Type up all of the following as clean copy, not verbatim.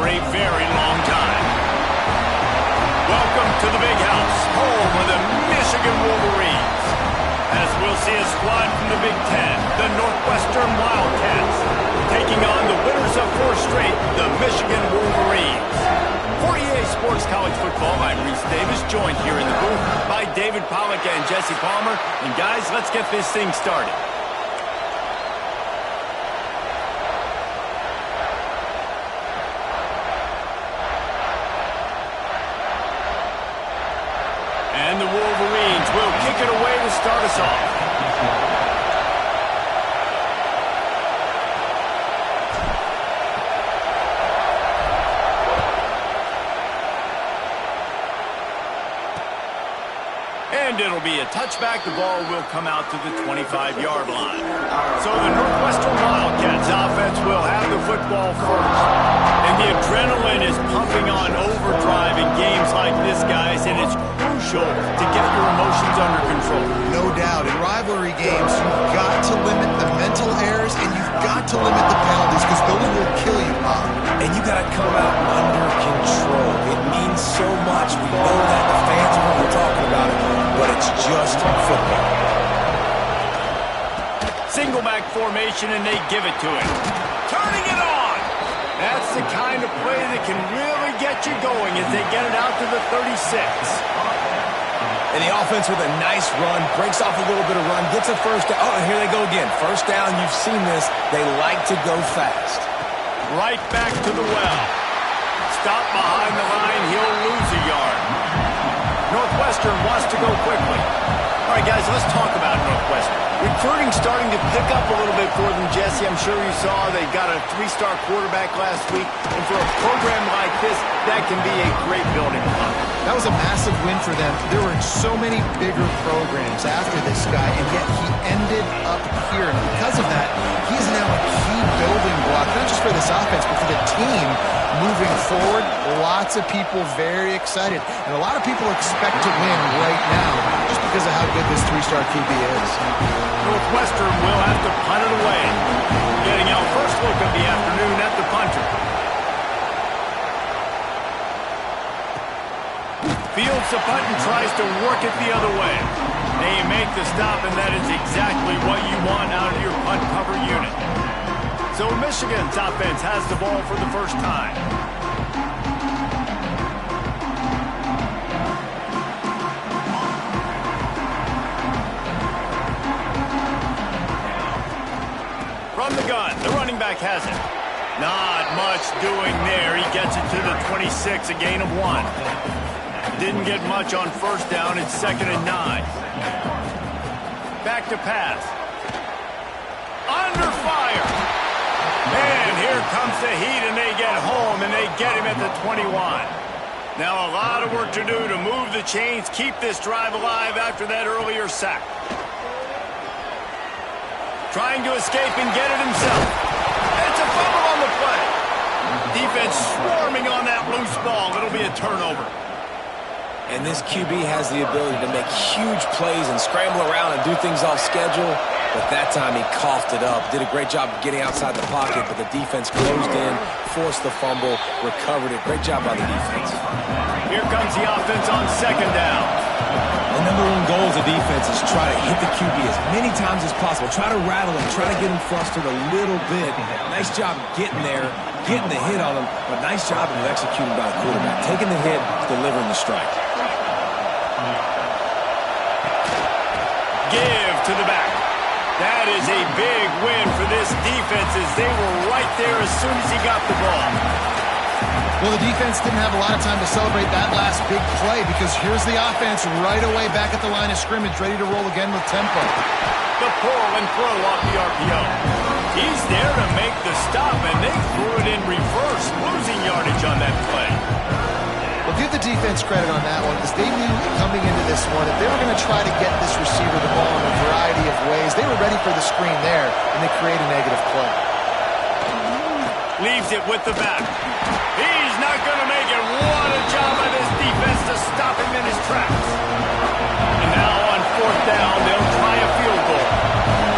for a very long time. Welcome to the Big House, home of the Michigan Wolverines. As we'll see a squad from the Big Ten, the Northwestern Wildcats, taking on the winners of 4 straight, the Michigan Wolverines. For EA Sports College Football, I'm Reese Davis, joined here in the booth by David Pollack and Jesse Palmer. And guys, let's get this thing started. And the Wolverines will kick it away to start us off. And it'll be a touchback. The ball will come out to the 25-yard line. So the Northwestern Wildcats offense will have the football first. And the adrenaline is pumping on overdrive in games like this, guys, and it's crucial to get your emotions under control. No doubt. In rivalry games, you've got to limit the mental errors and you've got to limit the penalties because those will kill you, Bob. And you got to come out under control. It means so much. We know that. The fans are going to be talking about it, but it's just football. Single back formation, and they give it to him. Turning it on! That's the kind of play that can really get you going as they get it out to the 36. And the offense with a nice run, breaks off a little bit of run, gets a first down. Oh, here they go again. First down, you've seen this. They like to go fast. Right back to the well. Stop behind the line, he'll lose a yard. Northwestern wants to go quickly. All right, guys, let's talk about Northwestern. Recruiting starting to pick up a little bit for them, Jesse. I'm sure you saw they got a 3-star quarterback last week. And for a program like this, that can be a great building block. That was a massive win for them. There were so many bigger programs after this guy, and yet he ended up here. And because of that, he's now a key building block, not just for this offense, but for the team moving forward. Lots of people very excited. And a lot of people expect to win right now just because of how good this 3-star QB is. Northwestern will have to punt it away. Getting our first look of the afternoon at the punter. Fields the punt and tries to work it the other way. They make the stop, and that is exactly what you want out of your punt cover unit. So Michigan's offense has the ball for the first time. From the gun, the running back has it. Not much doing there. He gets it to the 26, a gain of 1. Didn't get much on first down. It's 2nd and 9. Back to pass. Under fire. And here comes the heat, and they get home, and they get him at the 21. Now a lot of work to do to move the chains, keep this drive alive after that earlier sack. Trying to escape and get it himself. It's a fumble on the play. Defense swarming on that loose ball. It'll be a turnover. And this QB has the ability to make huge plays and scramble around and do things off schedule. But that time he coughed it up. Did a great job of getting outside the pocket, but the defense closed in, forced the fumble, recovered it. Great job by the defense. Here comes the offense on 2nd down. The #1 goal as a defense is try to hit the QB as many times as possible. Try to rattle him, try to get him flustered a little bit. Nice job getting there, getting the hit on him, but nice job of executing by the quarterback. Taking the hit, delivering the strike. Give to the back. That is a big win for this defense as they were right there as soon as he got the ball. Well, the defense didn't have a lot of time to celebrate that last big play because here's the offense right away back at the line of scrimmage, ready to roll again with tempo. The pull and throw off the RPO. He's there to make the stop, and they threw it in reverse, losing yardage on that play. Well, give the defense credit on that one because they knew coming into this one that they were going to try to get this receiver the ball in a variety of ways. They were ready for the screen there, and they create a negative play. Leaves it with the back. He's not going to make it. What a job by this defense to stop him in his tracks. And now on 4th down, they'll try a field goal.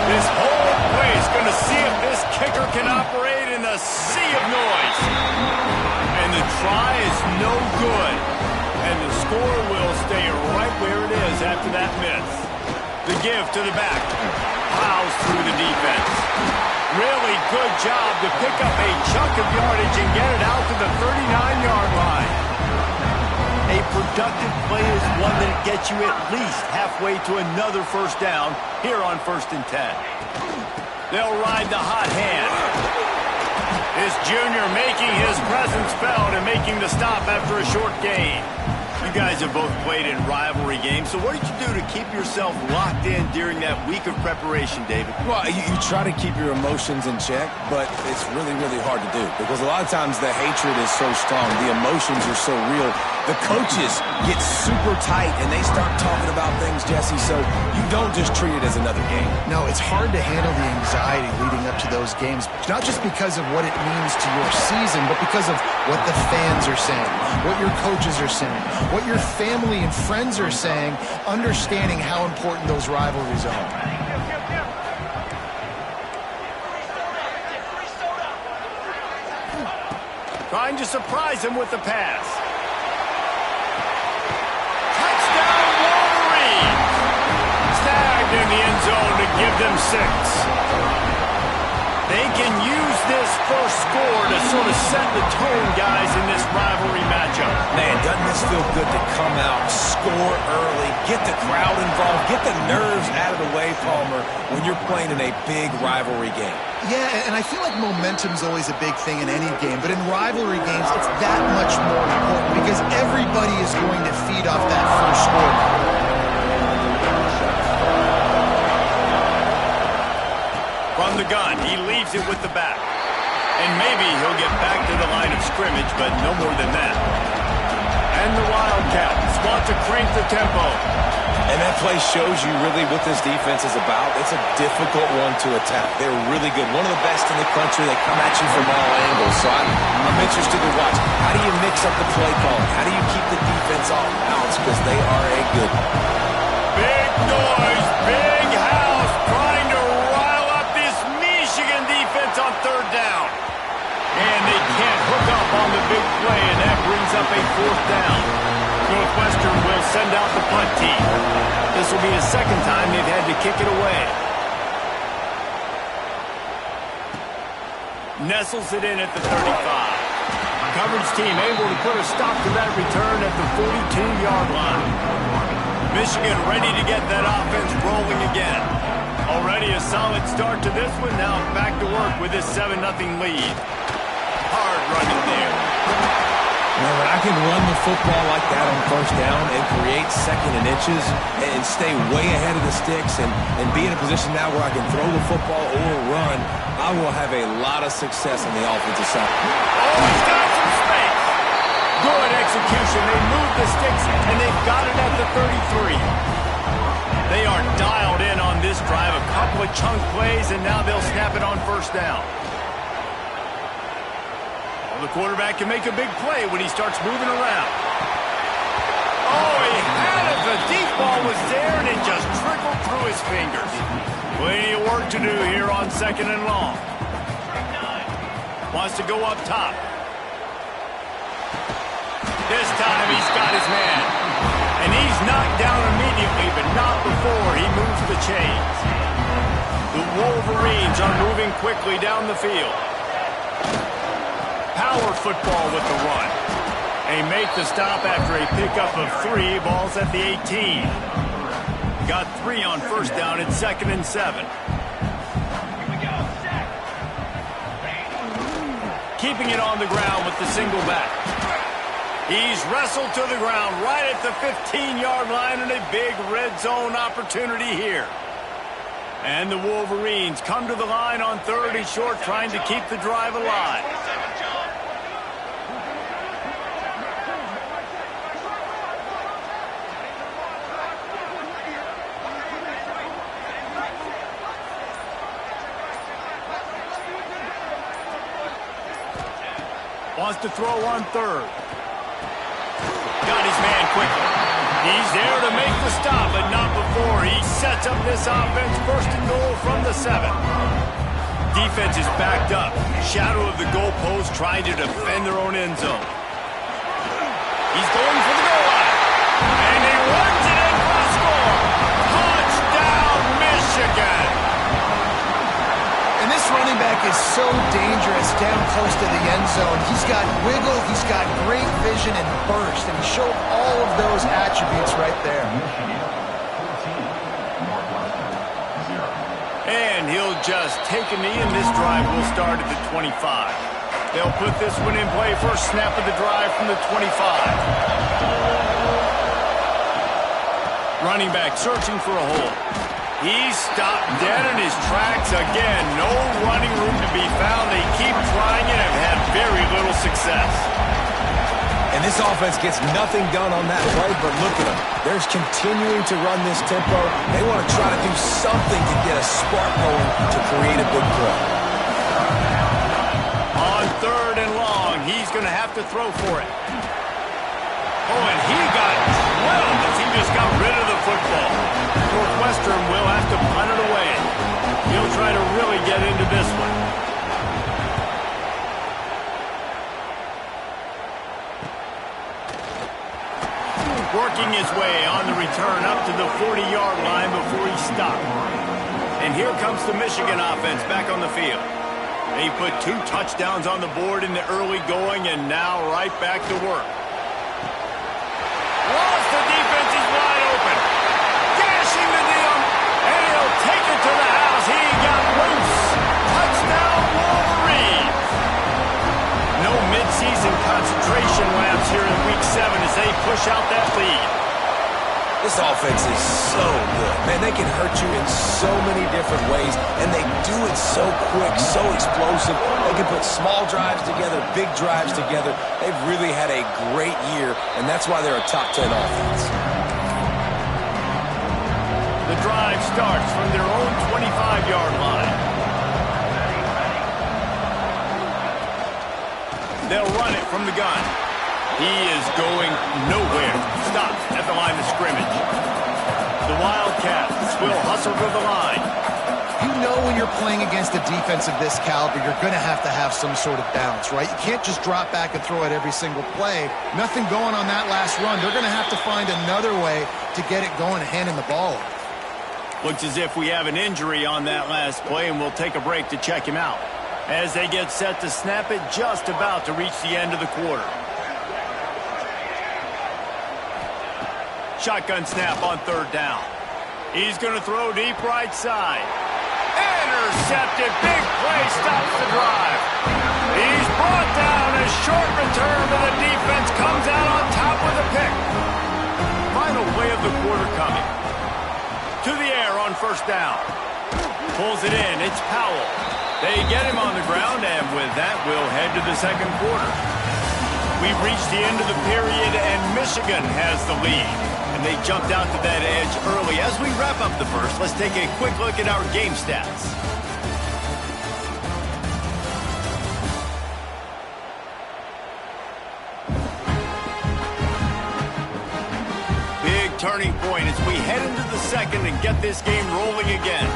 This whole place going to see if this kicker can operate in the sea of noise. And score will stay right where it is after that miss. The give to the back. Plows through the defense. Really good job to pick up a chunk of yardage and get it out to the 39-yard line. A productive play is one that gets you at least halfway to another first down here on 1st and 10. They'll ride the hot hand. This junior making his presence felt and making the stop after a short gain. You guys have both played in rivalry games, so what did you do to keep yourself locked in during that week of preparation, David? Well, you try to keep your emotions in check, but it's really, really hard to do because a lot of times the hatred is so strong, the emotions are so real. The coaches get super tight and they start talking about things, Jesse, so you don't just treat it as another game. No, it's hard to handle the anxiety leading up to those games, not just because of what it means to your season, but because of what the fans are saying, what your coaches are saying, what your family and friends are saying, understanding how important those rivalries are. Trying to surprise him with the pass. Touchdown, Wolverines! Snagged in the end zone to give them 6. They can use this first score to sort of set the tone, guys, in this rivalry matchup. Man, doesn't this feel good to come out, score early, get the crowd involved, get the nerves out of the way, Palmer, when you're playing in a big rivalry game? Yeah, and I feel like momentum's always a big thing in any game, but in rivalry games, it's that much more important because everybody is going to feed off that first score. From the gun, he leaves it with the back. And maybe he'll get back to the line of scrimmage, but no more than that. And the Wildcats want to crank the tempo. And that play shows you really what this defense is about. It's a difficult one to attack. They're really good. One of the best in the country. They come at you from all angles. So I'm interested to watch. How do you mix up the play call? How do you keep the defense off balance? Because they are a good one. Big noise, big house, trying to rile up this Michigan defense on 3rd down. And they can't hook up on the big play, and that brings up a 4th down. Northwestern will send out the punt team. This will be the 2nd time they've had to kick it away. Nestles it in at the 35. Coverage team able to put a stop to that return at the 42-yard line. Michigan ready to get that offense rolling again. Already a solid start to this one. Now back to work with this 7-0 lead. Hard running there. Now, when I can run the football like that on 1st down and create 2nd and inches and stay way ahead of the sticks and be in a position now where I can throw the football or run, I will have a lot of success on the offensive side. Oh, he's got some space. Good execution. They move the sticks, and they've got it at the 33. They are dialed in on this drive. A couple of chunk plays, and now they'll snap it on 1st down. The quarterback can make a big play when he starts moving around. Oh, he had it. The deep ball was there, and it just trickled through his fingers. Plenty of work to do here on 2nd and long. Wants to go up top. This time he's got his man. And he's knocked down immediately, but not before he moves the chains. The Wolverines are moving quickly down the field. Power football with the run. They make the stop after a pickup of 3. Ball's at the 18. Got 3 on 1st down at 2nd and 7. Keeping it on the ground with the single back. He's wrestled to the ground right at the 15-yard line, and a big red zone opportunity here. And the Wolverines come to the line on 3rd and short, trying to keep the drive alive. Wants to throw on 3rd. Got his man quickly. He's there to make the stop, but not before he sets up this offense. 1st and goal from the 7. Defense is backed up. Shadow of the goalpost, trying to defend their own end zone. He's going for the goal line. quarterback is so dangerous down close to the end zone. He's got wiggle, he's got great vision and burst, and he showed all of those attributes right there. And he'll just take a knee, and this drive will start at the 25. They'll put this one in play. First snap of the drive from the 25. Running back searching for a hole. He's stopped dead in his tracks again. No running room to be found. They keep trying it and have had very little success. And this offense gets nothing done on that play, but look at them. They're continuing to run this tempo. They want to try to do something to get a spark going to create a big play. On third and long, he's going to have to throw for it. Oh, and he got drilled as he just got rid of the football. Northwestern will have to punt it away. He'll try to really get into this one. Working his way on the return up to the 40-yard line before he stopped. And here comes the Michigan offense back on the field. They put 2 touchdowns on the board in the early going, and now right back to work. Lost, the defense is wide open. Dashing the deal, and he'll take it to the house. He got loose. Touchdown, Wolverines. No midseason concentration laps here in Week 7 as they push out that lead. This offense is so good. Man, they can hurt you in so many different ways, and they do it so quick, so explosive. They can put small drives together, big drives together. They've really had a great year, and that's why they're a top 10 offense. The drive starts from their own 25-yard line. They'll run it from the gun. He is going nowhere. Stops at the line of scrimmage. The Wildcats will hustle to the line. You know when you're playing against a defense of this caliber, you're going to have some sort of balance, right? You can't just drop back and throw it every single play. Nothing going on that last run. They're going to have to find another way to get it going and handing the ball off. Looks as if we have an injury on that last play, and we'll take a break to check him out. As they get set to snap it, just about to reach the end of the quarter. Shotgun snap on third down. He's going to throw deep right side. Intercepted. Big play stops the drive. He's brought down. A short return, but the defense comes out on top with a pick. Final play of the quarter coming. To the air on first down. Pulls it in. It's Powell. They get him on the ground, and with that, we'll head to the second quarter. We've reached the end of the period, and Michigan has the lead. And they jumped out to that edge early. As we wrap up the first, let's take a quick look at our game stats. Big turning point as we head into the second and get this game rolling again.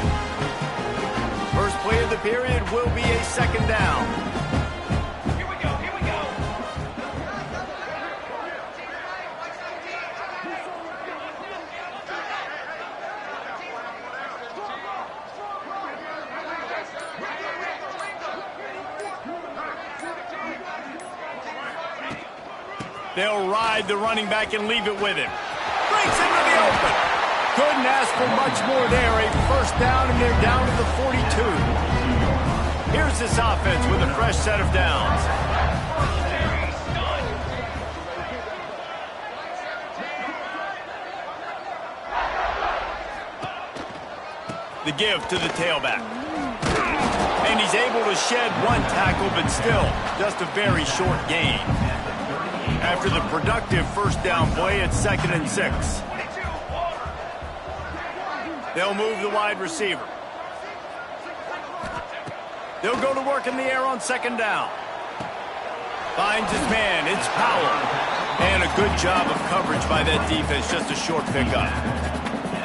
First play of the period will be a second down. Here we go, here we go. They'll ride the running back and leave it with him. Breaks into the open. Couldn't ask for much more there. A first down, and they're down to the 42. Here's this offense with a fresh set of downs. The give to the tailback. And he's able to shed one tackle, but still just a very short gain. After the productive first down play, it's 2nd and 6. They'll move the wide receiver. They'll go to work in the air on second down. Finds his man. It's Powell. And a good job of coverage by that defense. Just a short pickup.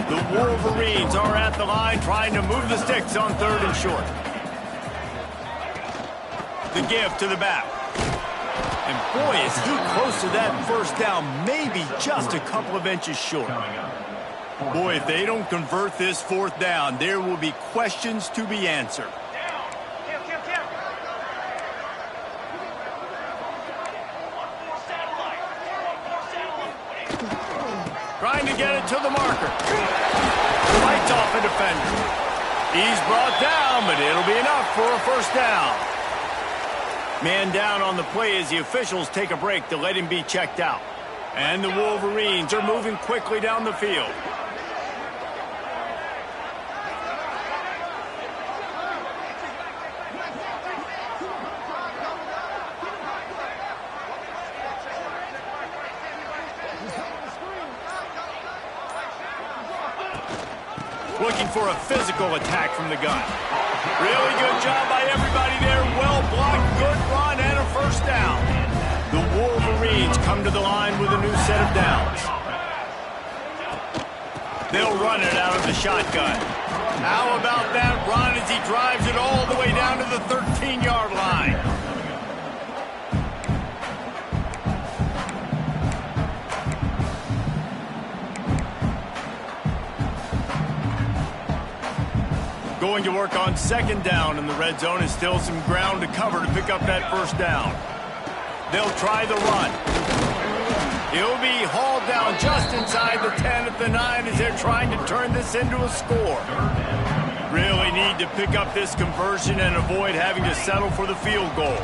The Wolverines are at the line trying to move the sticks on third and short. The give to the back. And boy, is he close to that first down. Maybe just a couple of inches short. Boy, if they don't convert this fourth down, there will be questions to be answered. Trying to get it to the marker. Fights off a defender. He's brought down, but it'll be enough for a first down. Man down on the play as the officials take a break to let him be checked out. And the Wolverines are moving quickly down the field. Looking for a physical attack from the gun. Really good job by everybody there. Well blocked, good run, and a first down. The Wolverines come to the line with a new set of downs. They'll run it out of the shotgun. How about that run as he drives it all the way down to the 13-yard line? Going to work on second down in the red zone, and still some ground to cover to pick up that first down. They'll try the run. He'll be hauled down just inside the 10 at the 9 as they're trying to turn this into a score. Really need to pick up this conversion and avoid having to settle for the field goal.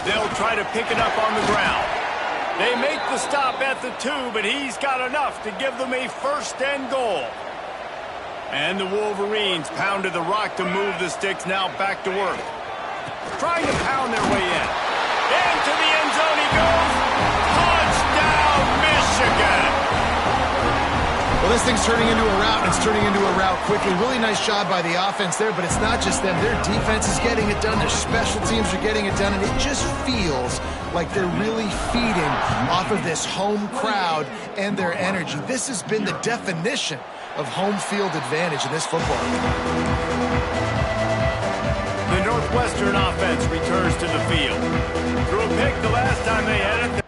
They'll try to pick it up on the ground. They make the stop at the 2, but he's got enough to give them a first and goal. And the Wolverines pounded the rock to move the sticks, now back to work. Trying to pound their way in. Into the end zone he goes. Touchdown, Michigan! Well, this thing's turning into a route, and it's turning into a route quickly. Really nice job by the offense there, but it's not just them. Their defense is getting it done. Their special teams are getting it done, and it just feels like they're really feeding off of this home crowd and their energy. This has been the definition of home field advantage in this football game. The Northwestern offense returns to the field. Threw a pick the last time they had it.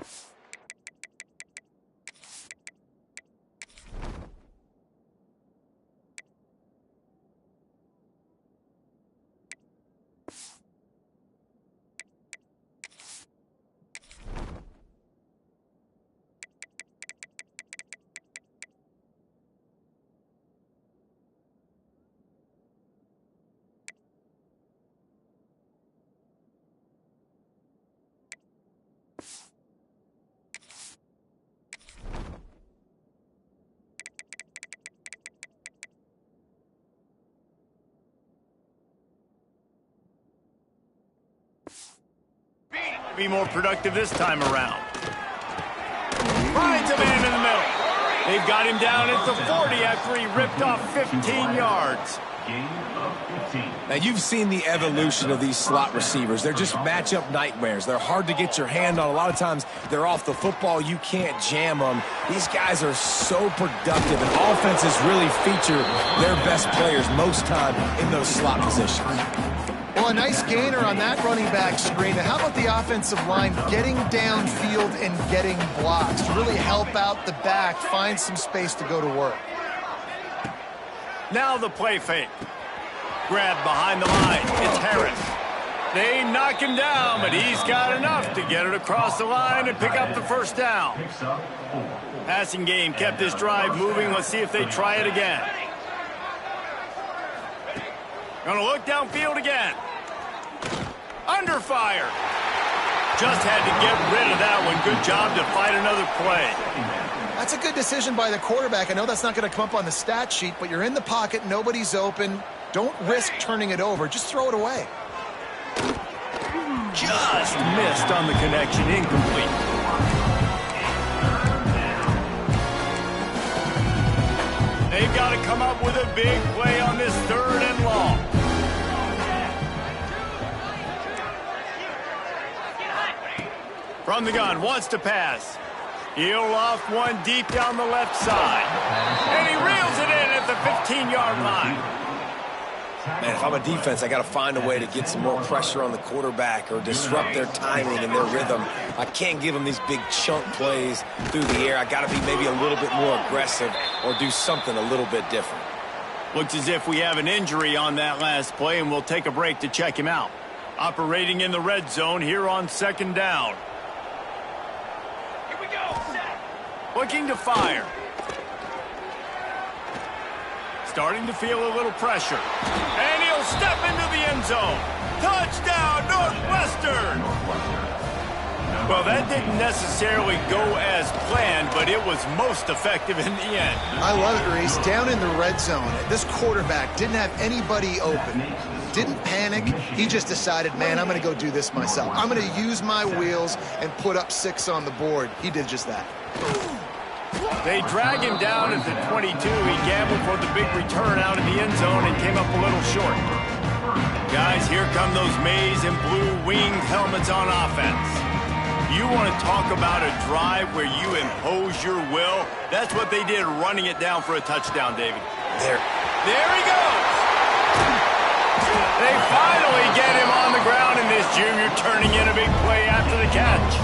Be more productive this time around. Finds a man in the middle. They've got him down at the 40 after he ripped off 15 yards. Now, you've seen the evolution of these slot receivers. They're just matchup nightmares. They're hard to get your hand on. A lot of times, they're off the football. You can't jam them. These guys are so productive, and offenses really feature their best players most time in those slot positions. Well, a nice gainer on that running back screen. How about the offensive line getting downfield and getting blocks to really help out the back, find some space to go to work? Now the play fake. Grabbed behind the line. It's Harris. They knock him down, but he's got enough to get it across the line and pick up the first down. Passing game kept this drive moving. Let's see if they try it again. Gonna look downfield again. Under fire. Just had to get rid of that one. Good job to fight another play. That's a good decision by the quarterback. I know that's not going to come up on the stat sheet, but you're in the pocket, nobody's open. Don't risk turning it over. Just throw it away. Just missed on the connection. Incomplete. They've got to come up with a big play on this third and long. From the gun, wants to pass. He'll off one deep down the left side. And he reels it in at the 15-yard line. Man, if I'm a defense, I got to find a way to get some more pressure on the quarterback or disrupt their timing and their rhythm. I can't give them these big chunk plays through the air. I got to be maybe a little bit more aggressive or do something a little bit different. Looks as if we have an injury on that last play, and we'll take a break to check him out. Operating in the red zone here on second down. Looking to fire. starting to feel a little pressure. And he'll step into the end zone. Touchdown, Northwestern! Well, that didn't necessarily go as planned, but it was most effective in the end. I love it, Reese. Down in the red zone, this quarterback didn't have anybody open. Didn't panic. He just decided, man, I'm going to go do this myself. I'm going to use my wheels and put up 6 on the board. He did just that. They drag him down at the 22. He gambled for the big return out in the end zone and came up a little short. Guys, here come those maize and blue winged helmets on offense. You want to talk about a drive where you impose your will? That's what they did, running it down for a touchdown, David. There he goes! They finally get him on the ground, and this junior turning in a big play after the catch.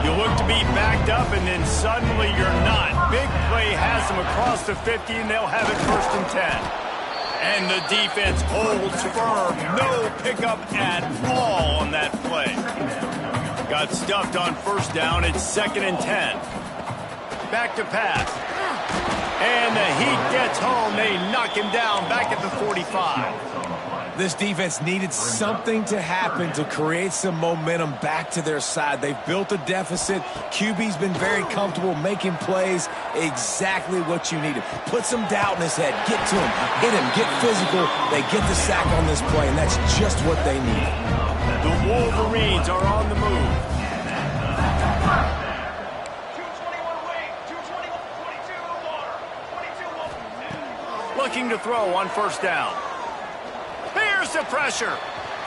You look to be backed up, and then suddenly you're not. Big play has them across the 50, and they'll have it 1st and 10. And the defense holds firm. No pickup at all on that play. Got stuffed on 1st down. It's 2nd and 10. Back to pass. And the heat gets home. They knock him down back at the 45. This defense needed something to happen to create some momentum back to their side. They've built a deficit. QB's been very comfortable making plays. Exactly what you needed. Put some doubt in his head. Get to him. Hit him. Get physical. They get the sack on this play, and that's just what they need. The Wolverines are on the move. 221 looking to throw on 1st down. Here's the pressure.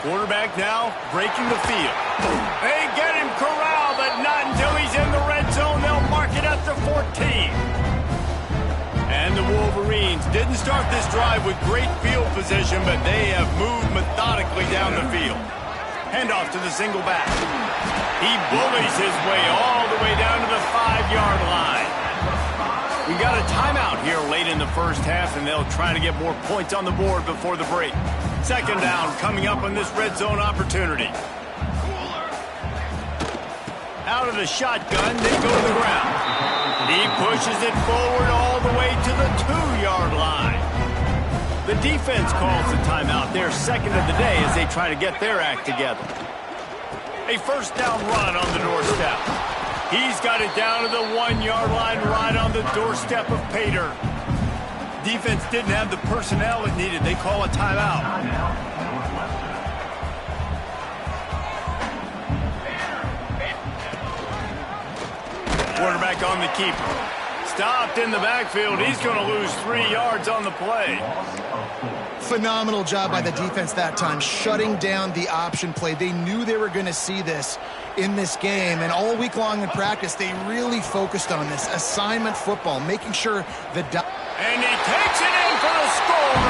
Quarterback now breaking the field. They get him corralled, but not until he's in the red zone. They'll mark it at the 14. And the Wolverines didn't start this drive with great field position, but they have moved methodically down the field. Handoff to the single back. He bullies his way all the way down to the 5-yard line. We got a timeout here late in the 1st half, and they'll try to get more points on the board before the break. 2nd down coming up on this red zone opportunity. Out of the shotgun, they go to the ground. He pushes it forward all the way to the 2-yard line. The defense calls the timeout, their 2nd of the day, as they try to get their act together. A 1st down run on the doorstep. He's got it down to the 1-yard line, right on the doorstep of Pater. Defense didn't have the personnel it needed. They call a timeout. Quarterback on the keeper. Stopped in the backfield. He's going to lose 3 yards on the play. Phenomenal job by the defense that time, shutting down the option play. They knew they were going to see this in this game, and all week long in practice, they really focused on this assignment football, making sure the... And he takes it in for the score.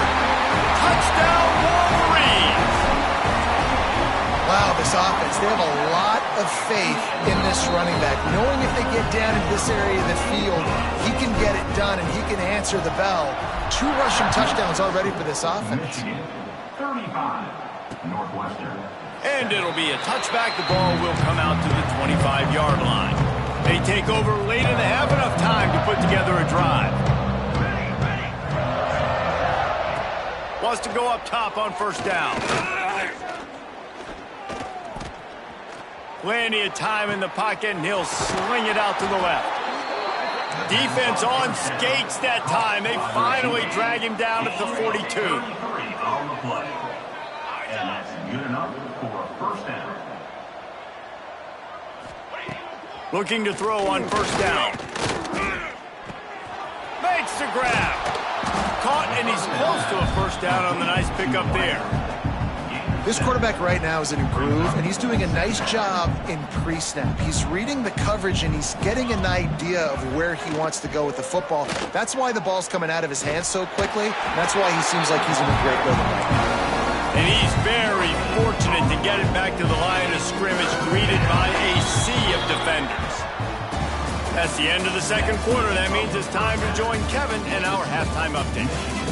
Touchdown, Wolverines. Wow, this offense, they have a lot of faith in this running back, knowing if they get down in this area of the field, he can get it done and he can answer the bell. 2 rushing touchdowns already for this offense. 35, Northwestern. And it'll be a touchback. The ball will come out to the 25-yard line. They take over late in the half, enough time to put together a drive. Wants to go up top on 1st down. Plenty of time in the pocket, and he'll sling it out to the left. Defense on skates that time. They finally drag him down at the 42. On the play. And that's good enough for a 1st down. Looking to throw on 1st down. Makes the grab. Caught, and he's close to a 1st down on the nice pickup there. This quarterback right now is in a groove, and he's doing a nice job in pre-snap. He's reading the coverage, and he's getting an idea of where he wants to go with the football. That's why the ball's coming out of his hands so quickly, and that's why he seems like he's in a great rhythm right now. And he's very fortunate to get it back to the line of scrimmage, greeted by a sea of defenders. That's the end of the 2nd quarter. That means it's time to join Kevin and our halftime update.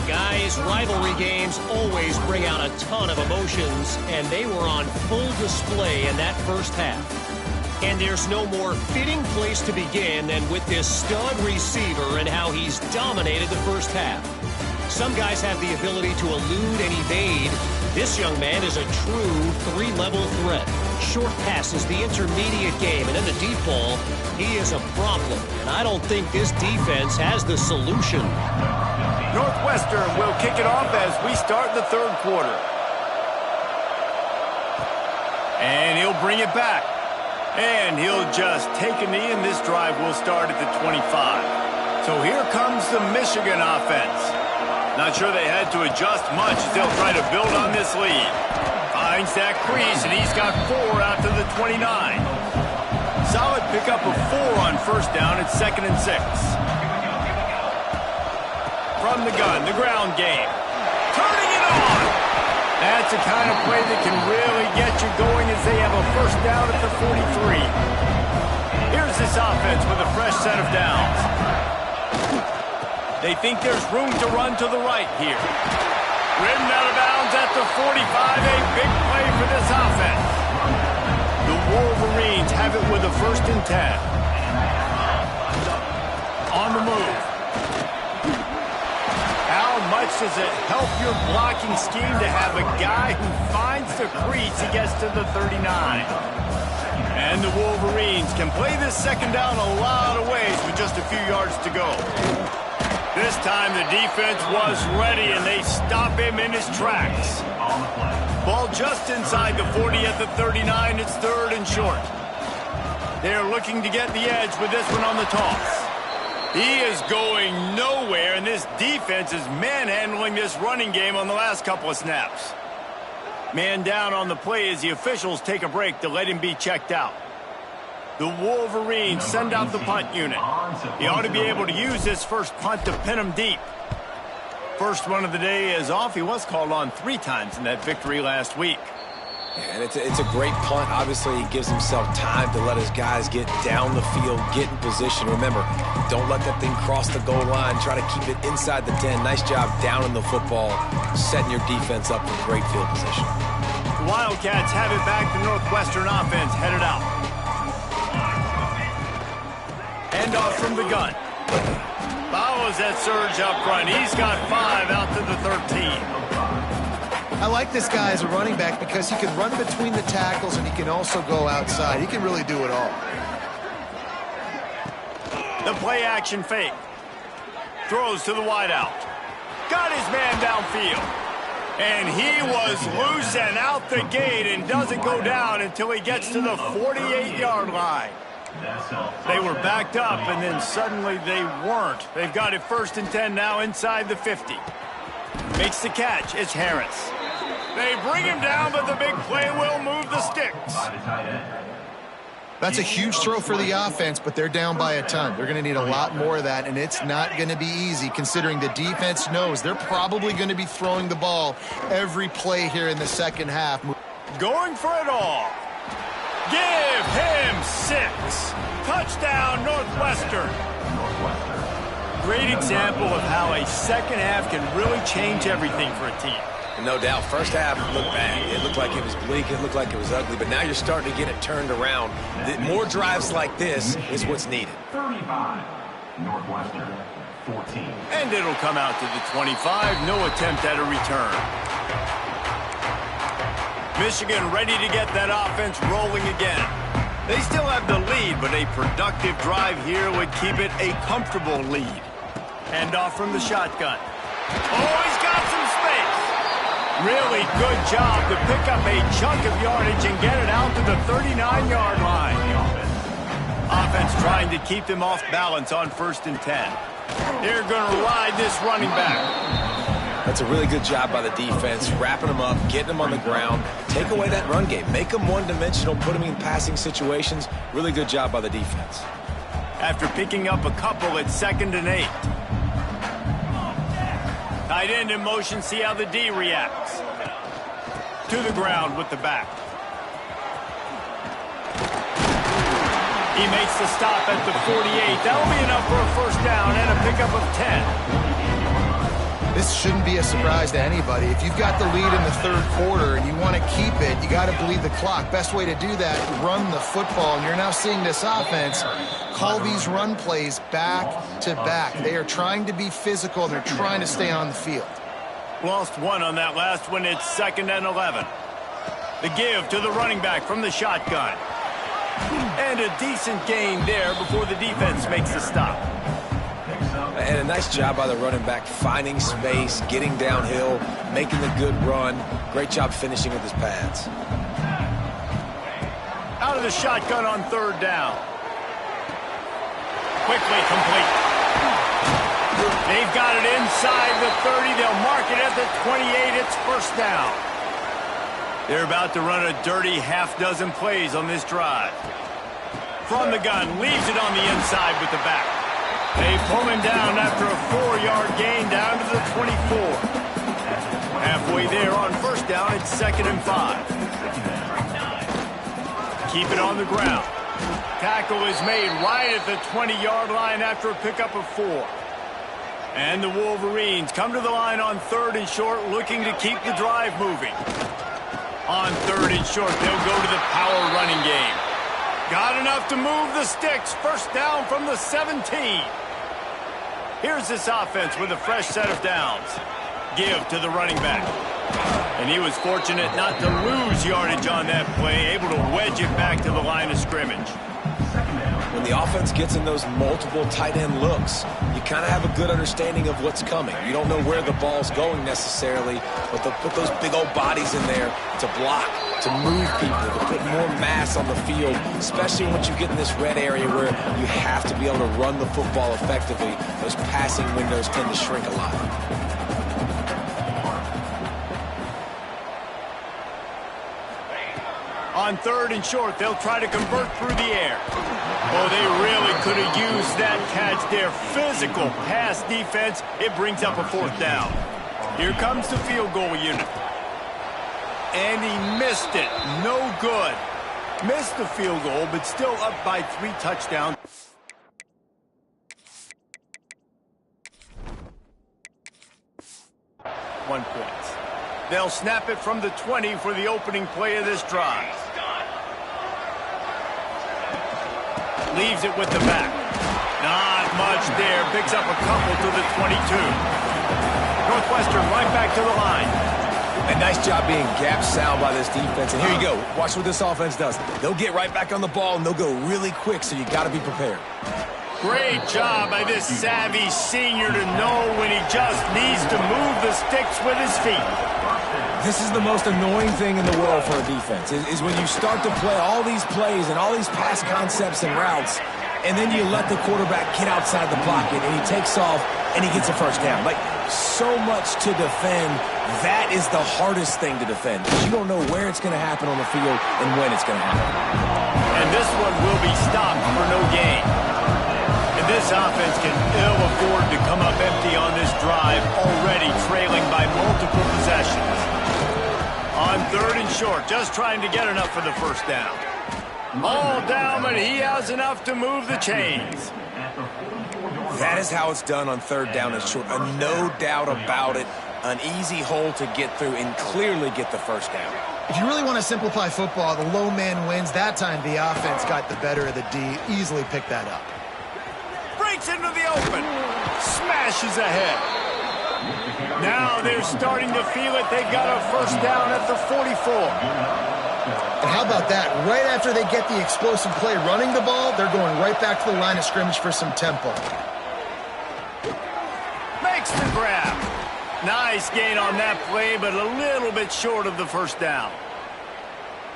Guys, rivalry games always bring out a ton of emotions, and they were on full display in that 1st half. And there's no more fitting place to begin than with this stud receiver and how he's dominated the 1st half. Some guys have the ability to elude and evade. This young man is a true three-level threat. Short passes, the intermediate game, and then the deep ball. He is a problem, and I don't think this defense has the solution. Northwestern will kick it off as we start the third quarter. And he'll bring it back. And he'll just take a knee, and this drive will start at the 25. So here comes the Michigan offense. Not sure they had to adjust much as they'll try to build on this lead. Finds that crease, and he's got 4 out to the 29. Solid pickup of 4 on first down at 2nd and 6. From the gun, the ground game. Turning it on! That's the kind of play that can really get you going as they have a first down at the 43. Here's this offense with a fresh set of downs. They think there's room to run to the right here. Ridden out of bounds at the 45, a big play for this offense. The Wolverines have it with a 1st and 10. On the move. How much does it help your blocking scheme to have a guy who finds the crease, he gets to the 39. And the Wolverines can play this second down a lot of ways with just a few yards to go. This time the defense was ready, and they stop him in his tracks. Ball just inside the 40 at the 39. It's 3rd and short. They're looking to get the edge with this one on the toss. He is going nowhere, and this defense is manhandling this running game on the last couple of snaps. Man down on the play as the officials take a break to let him be checked out. The Wolverines send out the punt unit. He ought to be able to use this first punt to pin him deep. First one of the day is off. He was called on 3 times in that victory last week. And it's a great punt. Obviously, he gives himself time to let his guys get down the field, get in position. Remember, don't let that thing cross the goal line. Try to keep it inside the 10. Nice job down in the football, setting your defense up for great field position. The Wildcats have it back. The Northwestern offense headed out. Handoff from the gun. Follows that surge up front. He's got 5 out to the 13. I like this guy as a running back because he can run between the tackles and he can also go outside. He can really do it all. The play action fake. Throws to the wideout. Got his man downfield. And he was loose and out the gate and doesn't go down until he gets to the 48-yard line. They were backed up, and then suddenly they weren't. They've got it 1st and 10 now inside the 50. Makes the catch. It's Harris. They bring him down, but the big play will move the sticks. That's a huge throw for the offense, but they're down by a ton. They're going to need a lot more of that, and it's not going to be easy considering the defense knows they're probably going to be throwing the ball every play here in the second half. Going for it all. Give him 6. Touchdown, Northwestern. Great example of how a second half can really change everything for a team. No doubt. First half looked bad. It looked like it was bleak. It looked like it was ugly. But now you're starting to get it turned around. More drives like this is what's needed. 35, Northwestern, 14. And it'll come out to the 25. No attempt at a return. Michigan ready to get that offense rolling again. They still have the lead, but a productive drive here would keep it a comfortable lead. Handoff from the shotgun. Oh, he's got some space. Really good job to pick up a chunk of yardage and get it out to the 39-yard line. Offense trying to keep them off balance on 1st and 10. They're going to ride this running back. That's a really good job by the defense, wrapping them up, getting them on the ground. Take away that run game. Make them one-dimensional, put them in passing situations. Really good job by the defense. After picking up a couple at 2nd and 8. Tight end in motion, see how the D reacts. To the ground with the back. He makes the stop at the 48. That'll be enough for a first down and a pickup of 10. This shouldn't be a surprise to anybody. If you've got the lead in the third quarter and you want to keep it, you got to bleed the clock. Best way to do that, run the football. And you're now seeing this offense call these run plays back to back. They are trying to be physical. They're trying to stay on the field. Lost one on that last one. It's 2nd and 11. The give to the running back from the shotgun. And a decent gain there before the defense makes the stop. And a nice job by the running back, finding space, getting downhill, making the good run. Great job finishing with his pads. Out of the shotgun on 3rd down. Quickly complete. They've got it inside the 30. They'll mark it at the 28. It's 1st down. They're about to run a dirty half-dozen plays on this drive. From the gun, leaves it on the inside with the back. They pull him down after a 4-yard gain down to the 24. Halfway there on 1st down, it's 2nd and 5. Keep it on the ground. Tackle is made right at the 20-yard line after a pickup of 4. And the Wolverines come to the line on 3rd and short, looking to keep the drive moving. On 3rd and short, they'll go to the power running game. Got enough to move the sticks. 1st down from the 17. Here's this offense with a fresh set of downs. Give to the running back. And he was fortunate not to lose yardage on that play, able to wedge it back to the line of scrimmage. When the offense gets in those multiple tight end looks, you kind of have a good understanding of what's coming. You don't know where the ball's going necessarily, but they'll put those big old bodies in there to block, to move people, to put more mass on the field, especially once you get in this red area where you have to be able to run the football effectively. Those passing windows tend to shrink a lot. On 3rd and short, they'll try to convert through the air. Oh, they really could have used that catch there. Physical pass defense. It brings up a 4th down. Here comes the field goal unit. And he missed it. No good. Missed the field goal, but still up by 3 touchdowns. One point. They'll snap it from the 20 for the opening play of this drive. Leaves it with the back. Not much there. Picks up a couple to the 22. Northwestern right back to the line. A nice job being gap sound by this defense. And here you go. Watch what this offense does. They'll get right back on the ball, and they'll go really quick, so you got to be prepared. Great job by this savvy senior to know when he just needs to move the sticks with his feet. This is the most annoying thing in the world for a defense, is when you start to play all these plays and all these pass concepts and routes, and then you let the quarterback get outside the pocket, and he takes off, and he gets a 1st down. Like, so much to defend. That is the hardest thing to defend, because you don't know where it's going to happen on the field and when it's going to happen. And this one will be stopped for no gain. And this offense can ill afford to come up empty on this drive, already trailing by multiple possessions. On 3rd and short, just trying to get enough for the 1st down. All down, but he has enough to move the chains. That is how it's done on 3rd down and short. No doubt about it. An easy hole to get through and clearly get the 1st down. If you really want to simplify football, the low man wins. That time the offense got the better of the D. Easily picked that up. Breaks into the open. Smashes ahead. Now they're starting to feel it. They've got a 1st down at the 44. And how about that? Right after they get the explosive play running the ball, they're going right back to the line of scrimmage for some tempo. Makes the grab. Nice gain on that play, but a little bit short of the 1st down.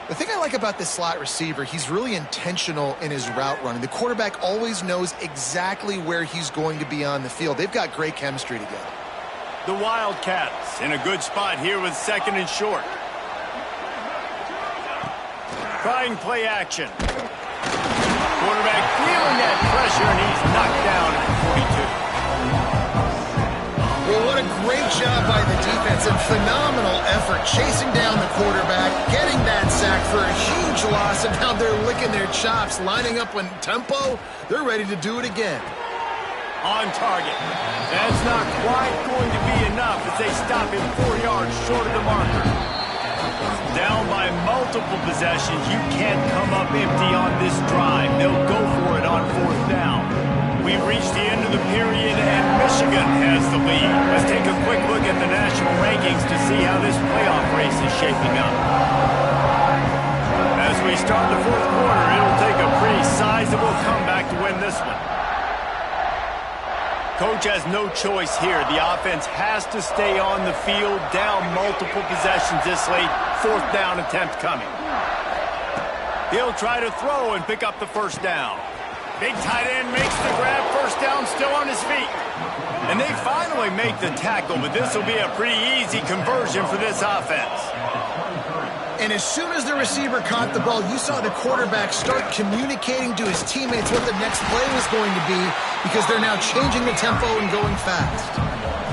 The thing I like about this slot receiver, he's really intentional in his route running. The quarterback always knows exactly where he's going to be on the field. They've got great chemistry together. The Wildcats in a good spot here with 2nd and short. Trying play action. Quarterback feeling that pressure, and he's knocked down at the 42. Well, what a great job by the defense and phenomenal effort chasing down the quarterback, getting that sack for a huge loss, and now they're licking their chops, lining up on tempo. They're ready to do it again. On target. That's not quite going to be enough as they stop him 4 yards short of the marker. Down by multiple possessions, you can't come up empty on this drive. They'll go for it on 4th down. We've reached the end of the period, and Michigan has the lead. Let's take a quick look at the national rankings to see how this playoff race is shaping up. As we start the 4th quarter, it'll take a pretty sizable comeback to win this one. Coach has no choice here. The offense has to stay on the field, down multiple possessions this late. 4th down attempt coming. He'll try to throw and pick up the 1st down. Big tight end makes the grab. 1st down, still on his feet. And they finally make the tackle, but this will be a pretty easy conversion for this offense. And as soon as the receiver caught the ball, you saw the quarterback start communicating to his teammates what the next play was going to be, because they're now changing the tempo and going fast.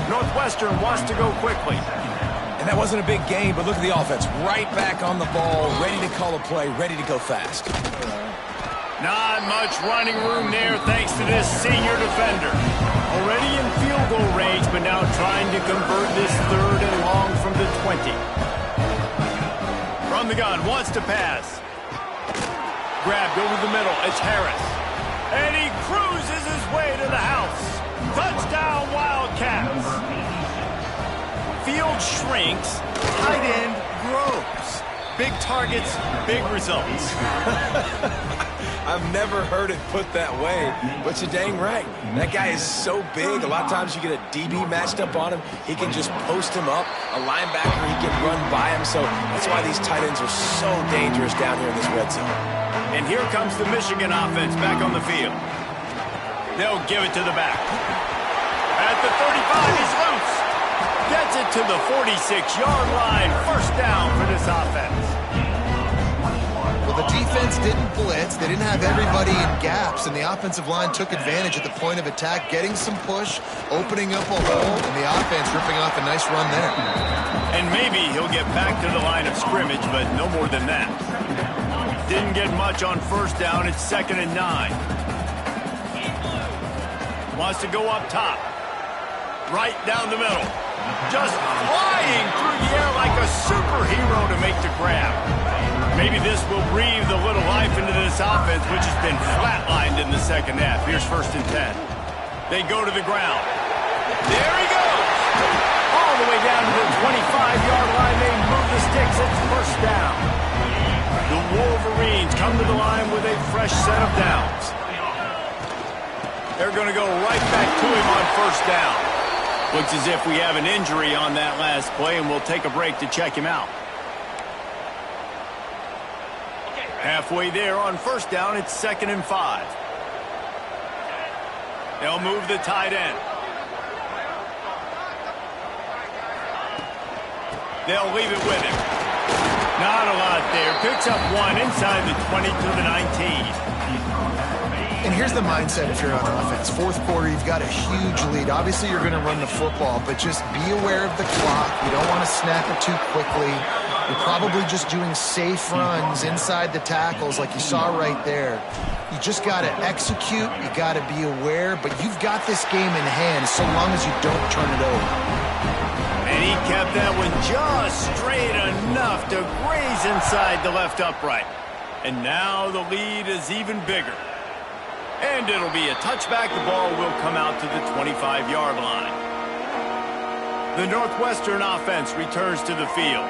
Northwestern wants to go quickly. And that wasn't a big gain, but look at the offense. Right back on the ball, ready to call a play, ready to go fast. Not much running room there thanks to this senior defender. Already in field goal range, but now trying to convert this 3rd and long from the 20. From the gun, wants to pass. Grabbed over the middle, it's Harris. And he cruises his way to the house. Touchdown, Wildcats. Field shrinks, tight end grows. Big targets, big results. I've never heard it put that way, but you're dang right. That guy is so big. A lot of times you get a DB matched up on him. He can just post him up. A linebacker, he can run by him. So that's why these tight ends are so dangerous down here in this red zone. And here comes the Michigan offense back on the field. They'll give it to the back. At the 35, he's loose. Gets it to the 46-yard line. 1st down for this offense. Well, the defense didn't blitz. They didn't have everybody in gaps, and the offensive line took advantage at the point of attack, getting some push, opening up a hole, and the offense ripping off a nice run there. And maybe he'll get back to the line of scrimmage, but no more than that. Didn't get much on 1st down. It's 2nd and 9. Wants to go up top. Right down the middle. Just flying through the air like a superhero to make the grab. Maybe this will breathe a little life into this offense, which has been flatlined in the 2nd half. Here's 1st and 10. They go to the ground. There he goes. All the way down to the 25-yard line. They move the sticks. It's 1st down. The Wolverines come to the line with a fresh set of downs. They're going to go right back to him on 1st down. Looks as if we have an injury on that last play, and we'll take a break to check him out. Halfway there on 1st down, it's 2nd and 5. They'll move the tight end. They'll leave it with him. Not a lot there. Picks up 1 inside the 20 to the 19. And here's the mindset if you're on offense. 4th quarter, you've got a huge lead. Obviously, you're going to run the football, but just be aware of the clock. You don't want to snap it too quickly. You're probably just doing safe runs inside the tackles like you saw right there. You just got to execute. You got to be aware, but you've got this game in hand so long as you don't turn it over. And he kept that one just straight enough to graze inside the left upright. And now the lead is even bigger. And it'll be a touchback. The ball will come out to the 25-yard line. The Northwestern offense returns to the field.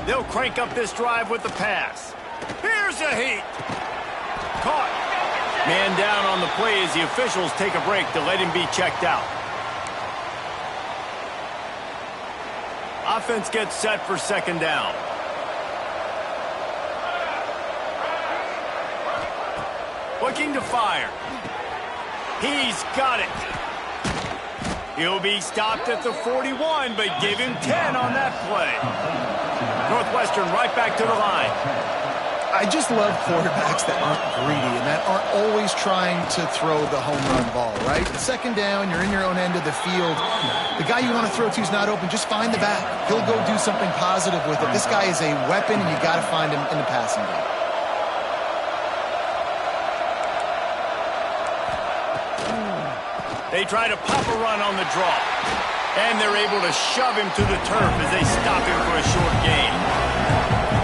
They'll crank up this drive with the pass. Here's a heat. Caught. Man down on the play as the officials take a break to let him be checked out. Offense gets set for 2nd down. Looking to fire. He's got it. He'll be stopped at the 41, but give him 10 on that play. Northwestern right back to the line. I just love quarterbacks that aren't greedy and that aren't always trying to throw the home run ball, right? 2nd down, you're in your own end of the field. The guy you want to throw to is not open. Just find the back. He'll go do something positive with it. This guy is a weapon, and you got to find him in the passing game. They try to pop a run on the draw. And they're able to shove him to the turf as they stop him for a short gain.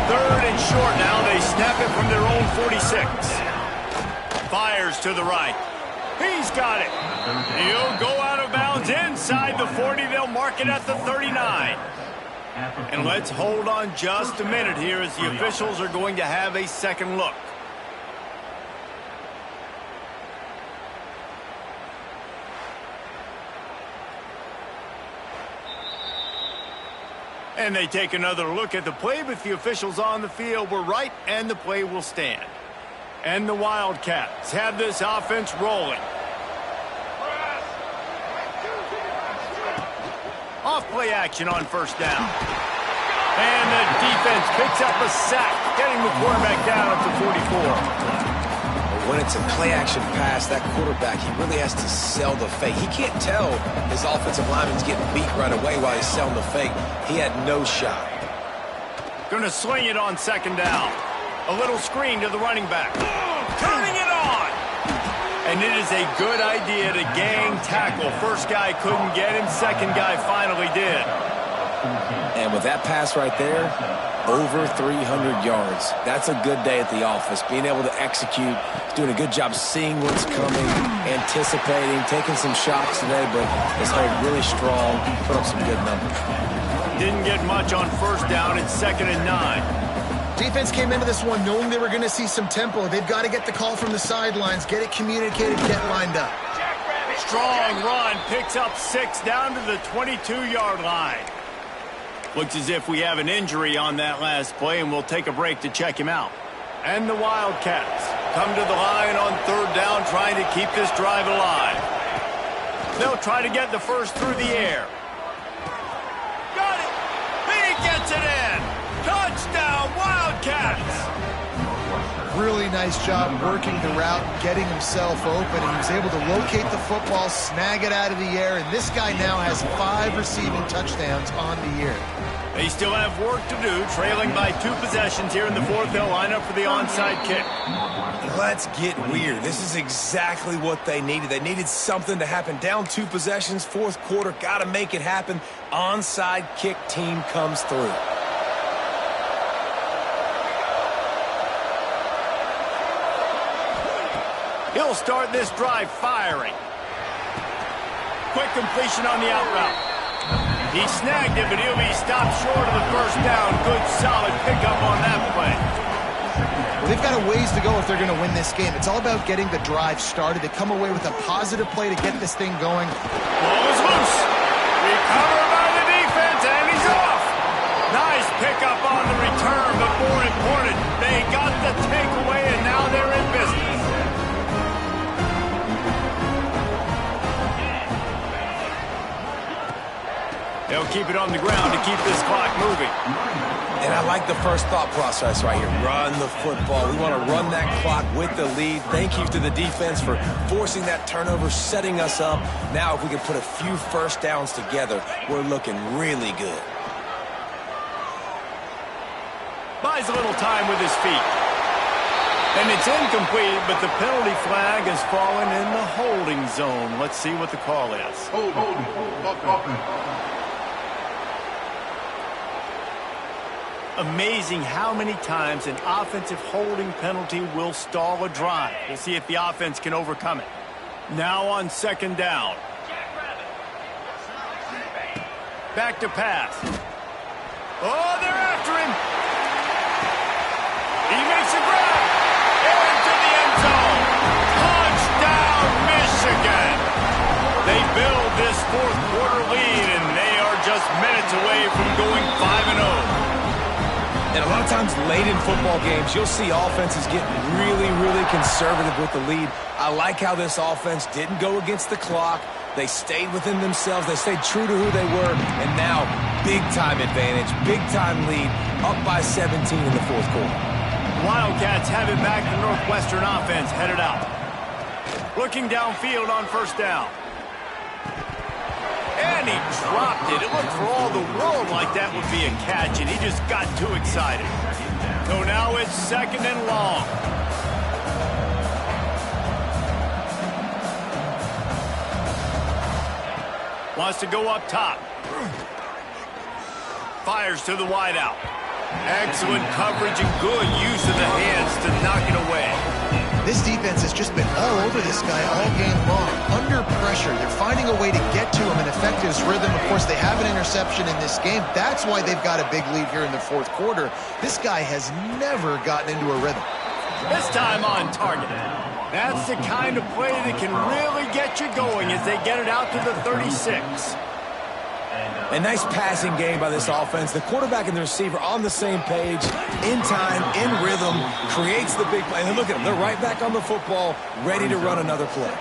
3rd and short now. They snap it from their own 46. Fires to the right. He's got it. He'll go out of bounds inside the 40. They'll mark it at the 39. And let's hold on just a minute here as the officials are going to have a second look. And they take another look at the play, but the officials on the field were right, and the play will stand. And the Wildcats have this offense rolling. Off-play action on first down. And the defense picks up a sack, getting the quarterback down up to 44. When it's a play-action pass, that quarterback, he really has to sell the fake. He can't tell his offensive lineman's getting beat right away while he's selling the fake. He had no shot. Going to sling it on second down. A little screen to the running back. Turning it on! And it is a good idea to gang tackle. First guy couldn't get him. Second guy finally did. And with that pass right there, over 300 yards. That's a good day at the office. Being able to execute, doing a good job seeing what's coming, anticipating, taking some shots today, but is held really strong, put up some good numbers. Didn't get much on first down. It's 2nd and 9. Defense came into this one knowing they were going to see some tempo. They've got to get the call from the sidelines, get it communicated, get lined up. Strong run, picks up 6 down to the 22-yard line. Looks as if we have an injury on that last play, and we'll take a break to check him out. And the Wildcats come to the line on 3rd down, trying to keep this drive alive. They'll try to get the first through the air. Got it! He gets it in! Touchdown, Wildcats! Really nice job working the route, getting himself open, and he was able to locate the football, snag it out of the air, and this guy now has 5 receiving touchdowns on the year. They still have work to do, trailing by 2 possessions here in the 4th. They'll line up for the onside kick. Let's get weird. This is exactly what they needed. They needed something to happen. Down 2 possessions, 4th quarter, got to make it happen. Onside kick team comes through. He'll start this drive firing. Quick completion on the out route. He snagged it, but he'll be stopped short of the first down. Good, solid pickup on that play. Well, they've got a ways to go if they're going to win this game. It's all about getting the drive started. They come away with a positive play to get this thing going. Ball is loose. Recovered by the defense, and he's off. Nice pickup on the return, but more important, they got the takeaway, and now they're in business. They'll keep it on the ground to keep this clock moving. And I like the first thought process right here. Run the football. We want to run that clock with the lead. Thank you to the defense for forcing that turnover, setting us up. Now if we can put a few first downs together, we're looking really good. Buys a little time with his feet. And it's incomplete, but the penalty flag has fallen in the holding zone. Let's see what the call is. Amazing how many times an offensive holding penalty will stall a drive. We'll see if the offense can overcome it. Now on 2nd down. Back to pass. Oh, they're after him. He makes a grab. Into the end zone. Touchdown, Michigan. They build this 4th quarter lead, and they are just minutes away from going 5-0. And a lot of times late in football games, you'll see offenses get really, really conservative with the lead. I like how this offense didn't go against the clock. They stayed within themselves. They stayed true to who they were. And now, big-time advantage, big-time lead, up by 17 in the 4th quarter. Wildcats have it back. The Northwestern offense headed out. Looking downfield on first down. And he dropped it. It looked for all the world like that would be a catch, and he just got too excited. So now it's 2nd and long. Wants to go up top. Fires to the wideout. Excellent coverage and good use of the hands to knock it away. This defense has just been all over this guy all game long. Under pressure, they're finding a way to get to him and affect his rhythm. Of course, they have an interception in this game. That's why they've got a big lead here in the fourth quarter. This guy has never gotten into a rhythm. This time on target. That's the kind of play that can really get you going as they get it out to the 36. A nice passing game by this offense. The quarterback and the receiver on the same page, in time, in rhythm, creates the big play. And look at them. They're right back on the football, ready to run another play.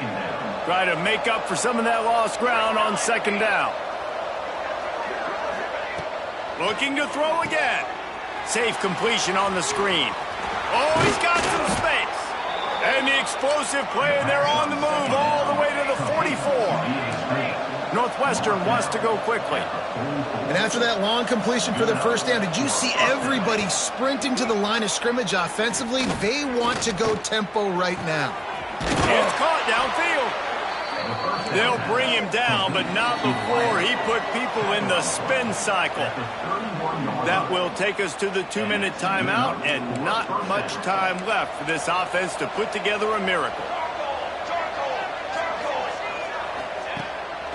Try to make up for some of that lost ground on second down. Looking to throw again. Safe completion on the screen. Oh, he's got some space. And the explosive play, and they're on the move all the way to the 44. Northwestern wants to go quickly. And after that long completion for the first down, did you see everybody sprinting to the line of scrimmage offensively? They want to go tempo right now. It's caught downfield. They'll bring him down, but not before he put people in the spin cycle. That will take us to the 2-minute timeout, and not much time left for this offense to put together a miracle.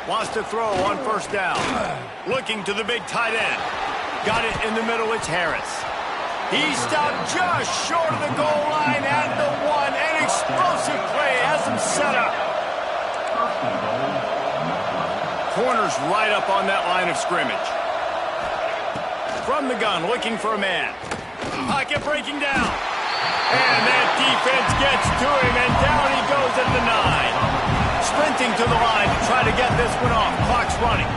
Wants to throw on first down. Looking to the big tight end. Got it in the middle. It's Harris. He stopped just short of the goal line at the 1. An explosive play has him set up. Corner's right up on that line of scrimmage. From the gun, looking for a man. Pocket breaking down. And that defense gets to him, and down he goes at the 9. Sprinting to the line to try to get this one off. Clock's running.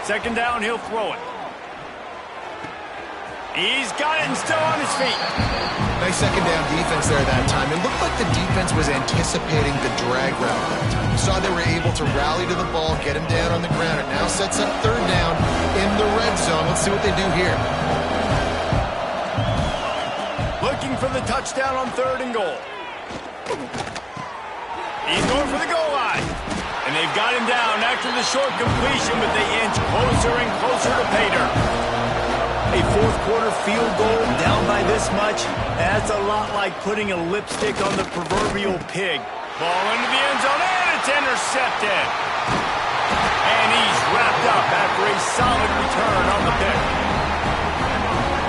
Second down, he'll throw it. He's got it and still on his feet. Nice second down defense there that time. It looked like the defense was anticipating the drag route that time. You saw they were able to rally to the ball, get him down on the ground. It now sets up third down in the red zone. Let's see what they do here. Looking for the touchdown on 3rd and goal. He's going for the goal line. And they've got him down after the short completion, but they inch closer and closer to pay dirt. A fourth quarter field goal down by this much, that's a lot like putting a lipstick on the proverbial pig. Ball into the end zone, and it's intercepted. And he's wrapped up after a solid return on the pick.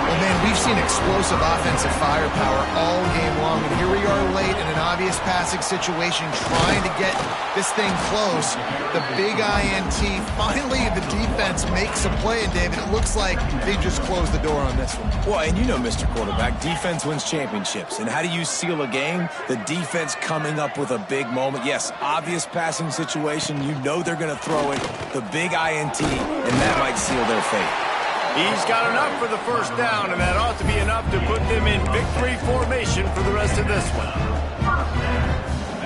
Well, man, we've seen explosive offensive firepower all game long, and here we are late in an obvious passing situation trying to get this thing close. The big INT, finally the defense makes a play, and David, it looks like they just closed the door on this one. Well, and you know, Mr. Quarterback, defense wins championships. And how do you seal a game? The defense coming up with a big moment. Yes, obvious passing situation. You know they're going to throw it. The big INT, and that might seal their fate. He's got enough for the first down, and that ought to be enough to put them in victory formation for the rest of this one.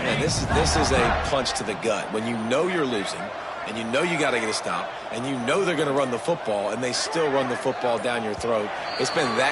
Man, this is a punch to the gut. When you know you're losing, and you know you got to get a stop, and you know they're going to run the football, and they still run the football down your throat. It's been that